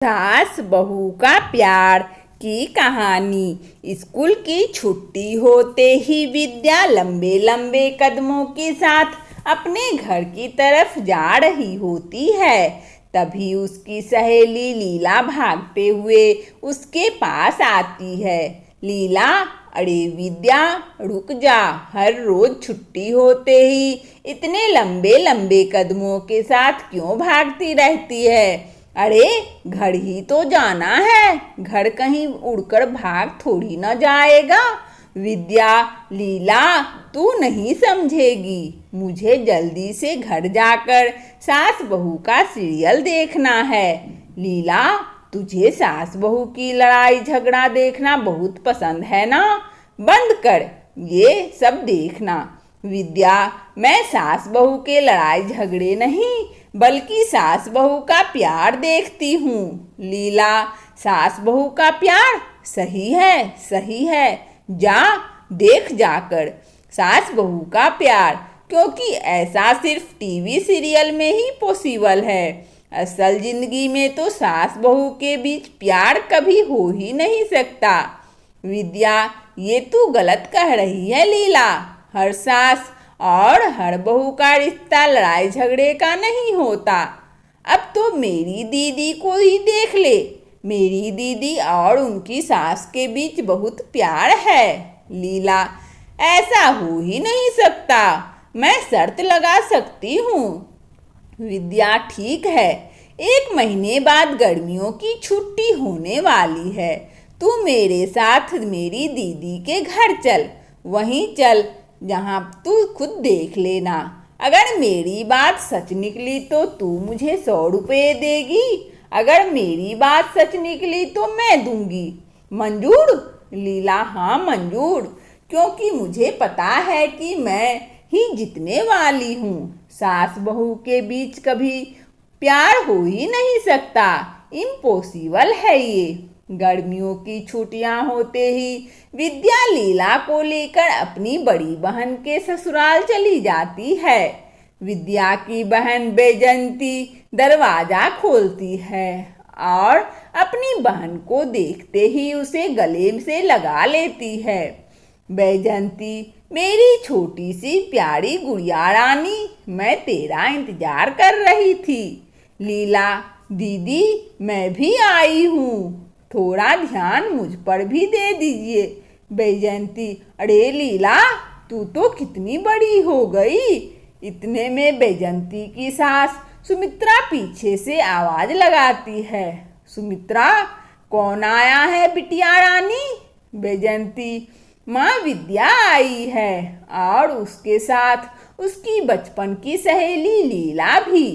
सास बहू का प्यार की कहानी। स्कूल की छुट्टी होते ही विद्या लंबे लंबे कदमों के साथ अपने घर की तरफ जा रही होती है। तभी उसकी सहेली लीला भागते हुए उसके पास आती है। लीला, अरे विद्या, रुक जा। हर रोज छुट्टी होते ही इतने लंबे लंबे कदमों के साथ क्यों भागती रहती है? अरे घर ही तो जाना है, घर कहीं उड़कर भाग थोड़ी न जाएगा। विद्या, लीला, तू नहीं समझेगी। मुझे जल्दी से घर जाकर सास बहू का सीरियल देखना है। लीला, तुझे सास बहू की लड़ाई झगड़ा देखना बहुत पसंद है ना? बंद कर ये सब देखना। विद्या, मैं सास बहू के लड़ाई झगड़े नहीं बल्कि सास बहू का प्यार देखती हूँ। लीला, सास बहू का प्यार? सही है, सही है। जा देख जाकर सास बहू का प्यार, क्योंकि ऐसा सिर्फ टीवी सीरियल में ही पॉसिबल है। असल जिंदगी में तो सास बहू के बीच प्यार कभी हो ही नहीं सकता। विद्या, ये तू गलत कह रही है लीला। हर सास और हर बहू का रिश्ता लड़ाई झगड़े का नहीं होता। अब तो मेरी दीदी को ही देख ले। मेरी दीदी और उनकी सास के बीच बहुत प्यार है। लीला, ऐसा हो ही नहीं सकता। मैं शर्त लगा सकती हूँ। विद्या, ठीक है। 1 महीने बाद गर्मियों की छुट्टी होने वाली है। तू मेरे साथ मेरी दीदी के घर चल। वहीं चल जहाँ तू खुद देख लेना। अगर मेरी बात सच निकली तो तू मुझे 100 रुपये देगी। अगर मेरी बात सच निकली तो मैं दूंगी। मंजूर? लीला, हाँ मंजूर, क्योंकि मुझे पता है कि मैं ही जीतने वाली हूँ। सास बहू के बीच कभी प्यार हो ही नहीं सकता। इम्पॉसिबल है ये। गर्मियों की छुट्टियां होते ही विद्या लीला को लेकर अपनी बड़ी बहन के ससुराल चली जाती है। विद्या की बहन बैजंती दरवाजा खोलती है और अपनी बहन को देखते ही उसे गले से लगा लेती है। बैजंती, मेरी छोटी सी प्यारी गुड़िया रानी, मैं तेरा इंतजार कर रही थी। लीला, दीदी मैं भी आई हूँ, थोड़ा ध्यान मुझ पर भी दे दीजिए। बैजंती, अरे लीला, तू तो कितनी बड़ी हो गई। इतने में बैजंती की सास सुमित्रा पीछे से आवाज लगाती है। सुमित्रा, कौन आया है बिटिया रानी? बैजंती, माँ विद्या आई है और उसके साथ उसकी बचपन की सहेली लीला भी।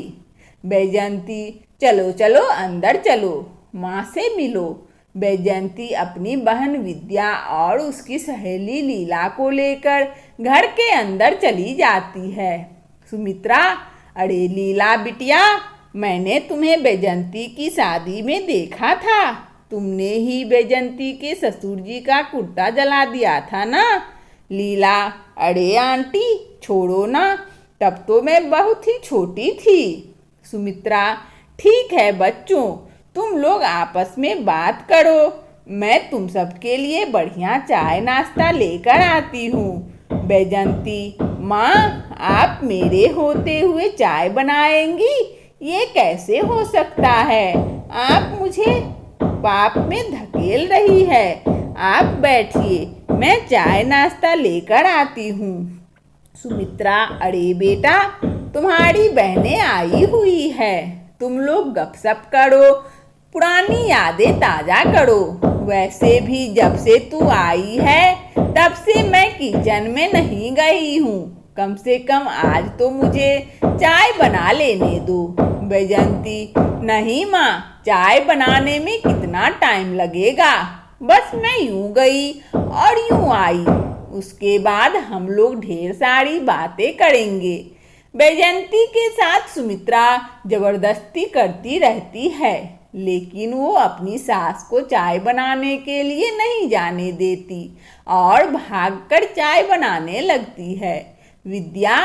बैजंती, चलो चलो अंदर चलो, माँ से मिलो। बैजंती अपनी बहन विद्या और उसकी सहेली लीला को लेकर घर के अंदर चली जाती है। सुमित्रा, अरे लीला बिटिया, मैंने तुम्हें बैजंती की शादी में देखा था। तुमने ही बैजंती के ससुर जी का कुर्ता जला दिया था ना? लीला, अरे आंटी छोड़ो ना, तब तो मैं बहुत ही छोटी थी। सुमित्रा, ठीक है बच्चों, तुम लोग आपस में बात करो। मैं तुम सबके लिए बढ़िया चाय नाश्ता लेकर आती हूँ। बैजंती, माँ आप मेरे होते हुए चाय बनाएंगी? ये कैसे हो सकता है? आप मुझे पाप में धकेल रही है। आप बैठिए, मैं चाय नाश्ता लेकर आती हूँ। सुमित्रा, अरे बेटा, तुम्हारी बहनें आई हुई है, तुम लोग गपशप करो, पुरानी यादें ताजा करो। वैसे भी जब से तू आई है तब से मैं किचन में नहीं गई हूँ। कम से कम आज तो मुझे चाय बना लेने दो। बैजंती, नहीं माँ, चाय बनाने में कितना टाइम लगेगा? बस मैं यूं गई और यूं आई, उसके बाद हम लोग ढेर सारी बातें करेंगे। बैजंती के साथ सुमित्रा जबरदस्ती करती रहती है, लेकिन वो अपनी सास को चाय बनाने के लिए नहीं जाने देती और भागकर चाय बनाने लगती है। विद्या,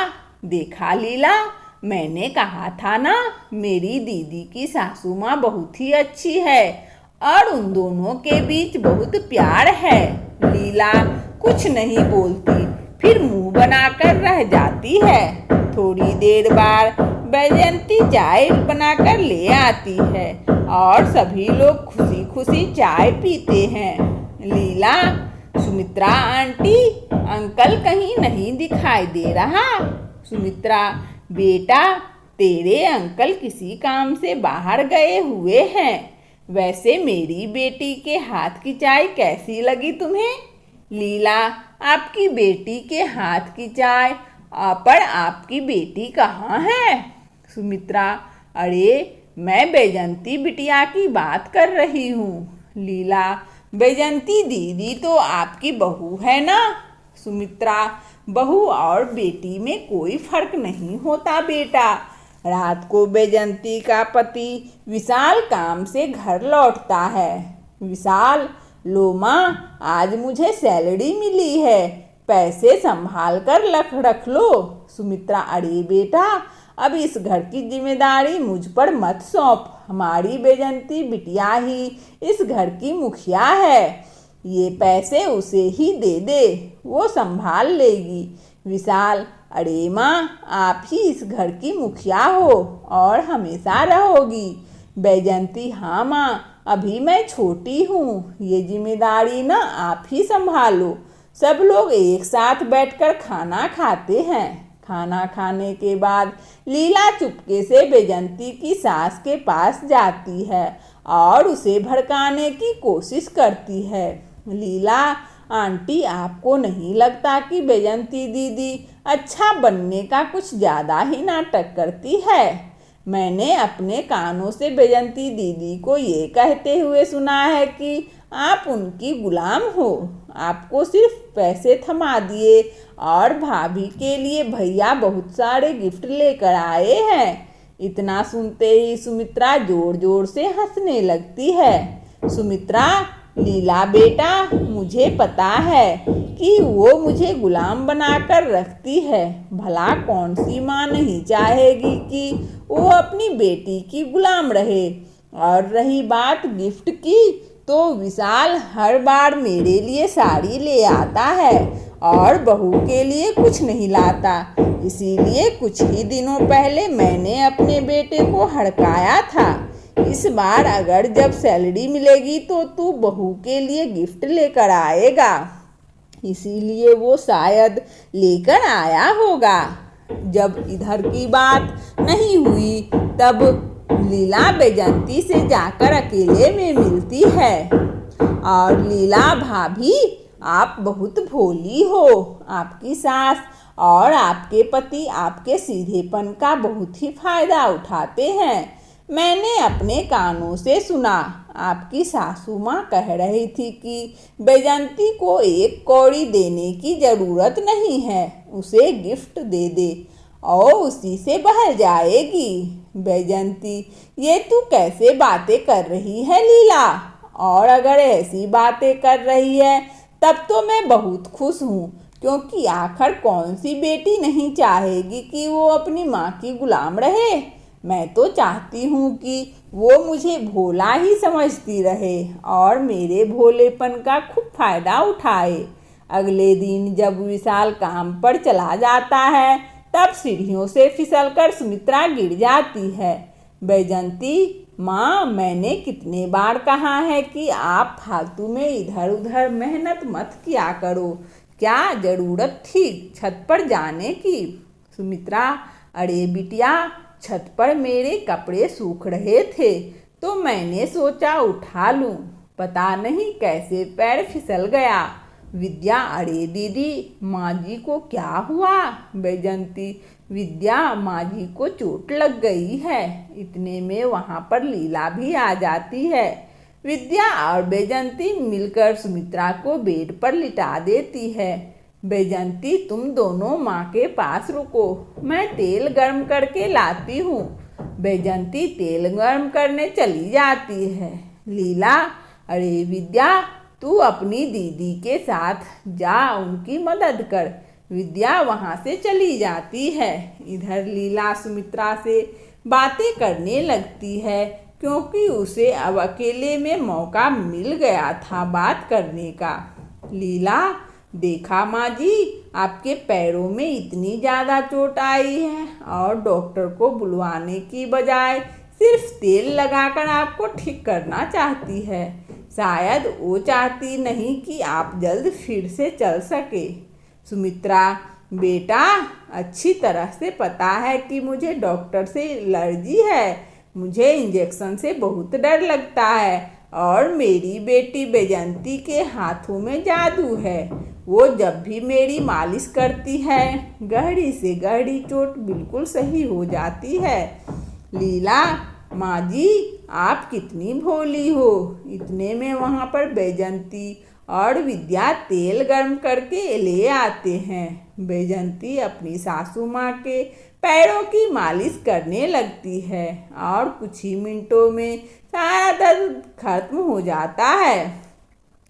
देखा लीला, मैंने कहा था ना, मेरी दीदी की सासू माँ बहुत ही अच्छी है और उन दोनों के बीच बहुत प्यार है। लीला कुछ नहीं बोलती, फिर मुंह बनाकर रह जाती है। थोड़ी देर बाद बैजयंती चाय बनाकर ले आती है और सभी लोग खुशी खुशी चाय पीते हैं। लीला, सुमित्रा आंटी, अंकल कहीं नहीं दिखाई दे रहा। सुमित्रा, बेटा, तेरे अंकल किसी काम से बाहर गए हुए हैं। वैसे मेरी बेटी के हाथ की चाय कैसी लगी तुम्हें? लीला, आपकी बेटी के हाथ की चाय, पर आपकी बेटी कहाँ है? सुमित्रा, अरे मैं बैजंती बिटिया की बात कर रही हूँ। लीला, बैजंती दीदी तो आपकी बहू है ना? सुमित्रा, बहू और बेटी में कोई फर्क नहीं होता बेटा। रात को बैजंती का पति विशाल काम से घर लौटता है। विशाल, लो माँ, आज मुझे सैलरी मिली है, पैसे संभाल कर रख लो। सुमित्रा, अरे बेटा, अब इस घर की जिम्मेदारी मुझ पर मत सौंप। हमारी बैजंती बिटिया ही इस घर की मुखिया है। ये पैसे उसे ही दे दे, वो संभाल लेगी। विशाल, अरे माँ, आप ही इस घर की मुखिया हो और हमेशा रहोगी। बैजंती, हाँ माँ, अभी मैं छोटी हूँ, ये जिम्मेदारी ना आप ही संभालो। सब लोग एक साथ बैठकर खाना खाते हैं। खाना खाने के बाद लीला चुपके से बैजंती की सास के पास जाती है और उसे भड़काने की कोशिश करती है। लीला, आंटी, आपको नहीं लगता कि बैजंती दीदी अच्छा बनने का कुछ ज़्यादा ही नाटक करती है? मैंने अपने कानों से बैजंती दीदी को ये कहते हुए सुना है कि आप उनकी गुलाम हो। आपको सिर्फ पैसे थमा दिए और भाभी के लिए भैया बहुत सारे गिफ्ट लेकर आए हैं। इतना सुनते ही सुमित्रा जोर जोर से हंसने लगती है। सुमित्रा, लीला बेटा, मुझे पता है कि वो मुझे गुलाम बनाकर रखती है। भला कौन सी माँ नहीं चाहेगी कि वो अपनी बेटी की गुलाम रहे। और रही बात गिफ्ट की, तो विशाल हर बार मेरे लिए साड़ी ले आता है और बहू के लिए कुछ नहीं लाता। इसीलिए कुछ ही दिनों पहले मैंने अपने बेटे को हड़काया था। इस बार अगर जब सैलरी मिलेगी तो तू बहू के लिए गिफ्ट लेकर आएगा। इसीलिए वो शायद लेकर आया होगा। जब इधर की बात नहीं हुई तब लीला बैजंती से जाकर अकेले में मिलती है। और लीला भाभी, आप बहुत भोली हो। आपकी सास और आपके पति आपके सीधेपन का बहुत ही फायदा उठाते हैं। मैंने अपने कानों से सुना, आपकी सासू माँ कह रही थी कि बैजंती को एक कौड़ी देने की ज़रूरत नहीं है, उसे गिफ्ट दे दे और उसी से बहल जाएगी। बैजंती, ये तू कैसे बातें कर रही है लीला? और अगर ऐसी बातें कर रही है तब तो मैं बहुत खुश हूँ, क्योंकि आखिर कौन सी बेटी नहीं चाहेगी कि वो अपनी माँ की गुलाम रहे। मैं तो चाहती हूँ कि वो मुझे भोला ही समझती रहे और मेरे भोलेपन का खूब फायदा उठाए। अगले दिन जब विशाल काम पर चला जाता है तब सीढ़ियों से फिसलकर सुमित्रा गिर जाती है। बैजंती, माँ, मैंने कितने बार कहा है कि आप फालतू में इधर उधर मेहनत मत किया करो। क्या ज़रूरत थी छत पर जाने की? सुमित्रा, अरे बिटिया, छत पर मेरे कपड़े सूख रहे थे तो मैंने सोचा उठा लूं, पता नहीं कैसे पैर फिसल गया। विद्या, अरे दीदी, माँ जी को क्या हुआ? बैजंती, विद्या, माँ जी को चोट लग गई है। इतने में वहाँ पर लीला भी आ जाती है। विद्या और बैजंती मिलकर सुमित्रा को बेड पर लिटा देती है। बैजंती, तुम दोनों माँ के पास रुको, मैं तेल गर्म करके लाती हूँ। बैजंती तेल गर्म करने चली जाती है। लीला, अरे विद्या, तू अपनी दीदी के साथ जा, उनकी मदद कर। विद्या वहाँ से चली जाती है। इधर लीला सुमित्रा से बातें करने लगती है, क्योंकि उसे अब अकेले में मौका मिल गया था बात करने का। लीला, देखा माँ जी, आपके पैरों में इतनी ज़्यादा चोट आई है और डॉक्टर को बुलवाने की बजाय सिर्फ तेल लगाकर आपको ठीक करना चाहती है। शायद वो चाहती नहीं कि आप जल्द फिर से चल सके। सुमित्रा, बेटा, अच्छी तरह से पता है कि मुझे डॉक्टर से एलर्जी है। मुझे इंजेक्शन से बहुत डर लगता है और मेरी बेटी बैजंती के हाथों में जादू है। वो जब भी मेरी मालिश करती है, गहरी से गहरी चोट बिल्कुल सही हो जाती है। लीला, माँ जी, आप कितनी भोली हो। इतने में वहाँ पर बैजंती और विद्या तेल गर्म करके ले आते हैं। बैजंती अपनी सासू माँ के पैरों की मालिश करने लगती है और कुछ ही मिनटों में सारा दर्द खत्म हो जाता है।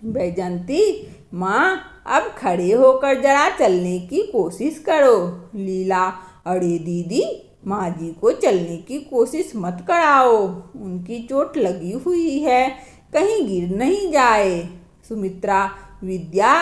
बैजंती, माँ, अब खड़े होकर जरा चलने की कोशिश करो। लीला, अरे दीदी, माँ जी को चलने की कोशिश मत कराओ, उनकी चोट लगी हुई है, कहीं गिर नहीं जाए। सुमित्रा, विद्या,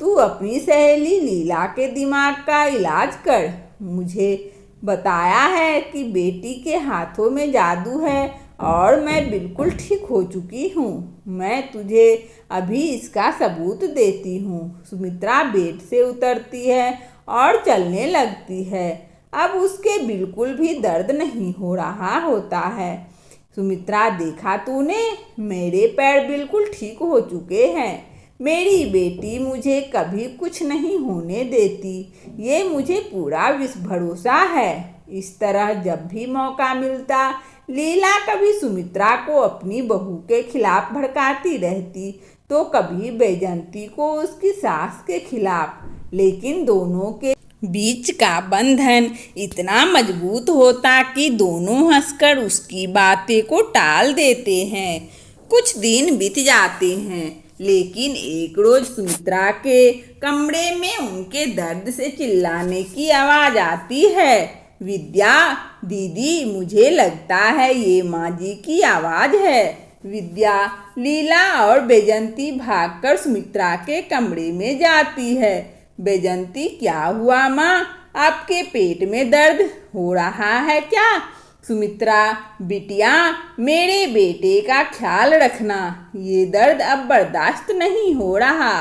तू अपनी सहेली लीला के दिमाग का इलाज कर। मुझे बताया है कि बेटी के हाथों में जादू है और मैं बिल्कुल ठीक हो चुकी हूँ। मैं तुझे अभी इसका सबूत देती हूँ। सुमित्रा बेड से उतरती है और चलने लगती है। अब उसके बिल्कुल भी दर्द नहीं हो रहा होता है। सुमित्रा, देखा तूने, मेरे पैर बिल्कुल ठीक हो चुके हैं। मेरी बेटी मुझे कभी कुछ नहीं होने देती, ये मुझे पूरा भरोसा है। इस तरह जब भी मौका मिलता, लीला कभी सुमित्रा को अपनी बहू के खिलाफ भड़काती रहती, तो कभी बैजंती को उसकी सास के खिलाफ। लेकिन दोनों के बीच का बंधन इतना मजबूत होता कि दोनों हंसकर उसकी बातें को टाल देते हैं। कुछ दिन बीत जाते हैं, लेकिन एक रोज सुमित्रा के कमरे में उनके दर्द से चिल्लाने की आवाज आती है। विद्या, दीदी, मुझे लगता है ये माँ जी की आवाज है। विद्या, लीला और बैजंती भागकर सुमित्रा के कमरे में जाती है। बैजंती, क्या हुआ माँ, आपके पेट में दर्द हो रहा है क्या? सुमित्रा, बिटिया, मेरे बेटे का ख्याल रखना, ये दर्द अब बर्दाश्त नहीं हो रहा।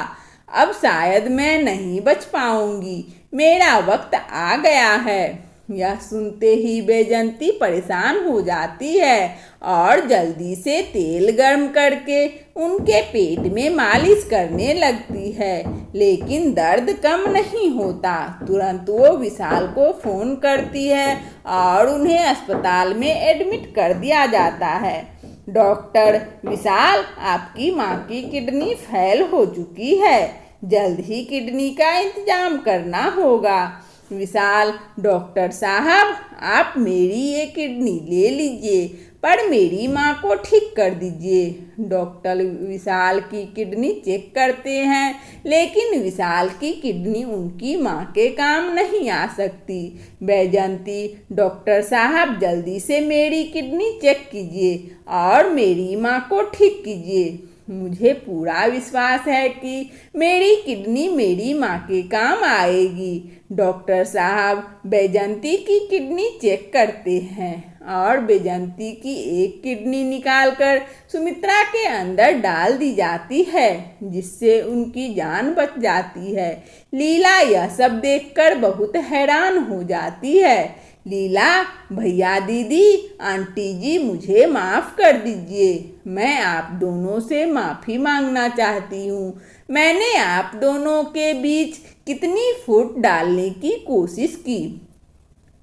अब शायद मैं नहीं बच पाऊंगी, मेरा वक्त आ गया है। यह सुनते ही बैजंती परेशान हो जाती है और जल्दी से तेल गर्म करके उनके पेट में मालिश करने लगती है, लेकिन दर्द कम नहीं होता। तुरंत वो विशाल को फ़ोन करती है और उन्हें अस्पताल में एडमिट कर दिया जाता है। डॉक्टर, विशाल, आपकी माँ की किडनी फेल हो चुकी है, जल्द ही किडनी का इंतजाम करना होगा। विशाल, डॉक्टर साहब, आप मेरी ये किडनी ले लीजिए, पर मेरी माँ को ठीक कर दीजिए। डॉक्टर विशाल की किडनी चेक करते हैं, लेकिन विशाल की किडनी उनकी माँ के काम नहीं आ सकती। बैजंती, डॉक्टर साहब, जल्दी से मेरी किडनी चेक कीजिए और मेरी माँ को ठीक कीजिए। मुझे पूरा विश्वास है कि मेरी किडनी मेरी माँ के काम आएगी। डॉक्टर साहब बैजंती की किडनी चेक करते हैं और बैजंती की एक किडनी निकालकर सुमित्रा के अंदर डाल दी जाती है, जिससे उनकी जान बच जाती है। लीला यह सब देखकर बहुत हैरान हो जाती है। लीला, भैया, दीदी, आंटी जी, मुझे माफ़ कर दीजिए, मैं आप दोनों से माफ़ी मांगना चाहती हूँ। मैंने आप दोनों के बीच कितनी फूट डालने की कोशिश की,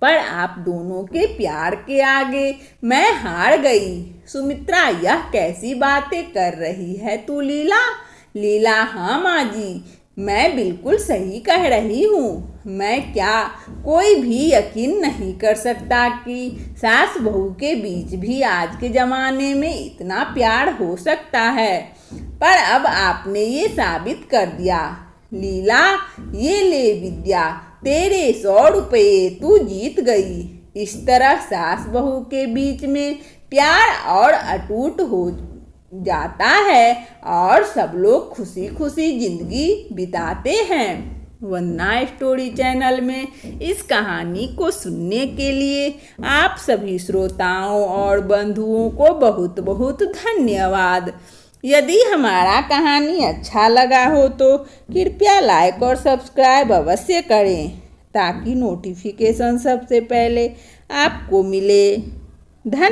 पर आप दोनों के प्यार के आगे मैं हार गई। सुमित्रा, यह कैसी बातें कर रही है तू लीला? लीला, हाँ माँ जी, मैं बिल्कुल सही कह रही हूँ। मैं क्या, कोई भी यकीन नहीं कर सकता कि सास बहू के बीच भी आज के ज़माने में इतना प्यार हो सकता है, पर अब आपने ये साबित कर दिया। लीला, ये ले विद्या, तेरे 100 रुपये तू जीत गई। इस तरह सास बहू के बीच में प्यार और अटूट हो जाता है और सब लोग खुशी खुशी जिंदगी बिताते हैं। वंदना स्टोरी चैनल में इस कहानी को सुनने के लिए आप सभी श्रोताओं और बंधुओं को बहुत बहुत धन्यवाद। यदि हमारा कहानी अच्छा लगा हो तो कृपया लाइक और सब्सक्राइब अवश्य करें ताकि नोटिफिकेशन सबसे पहले आपको मिले। धन्यवाद।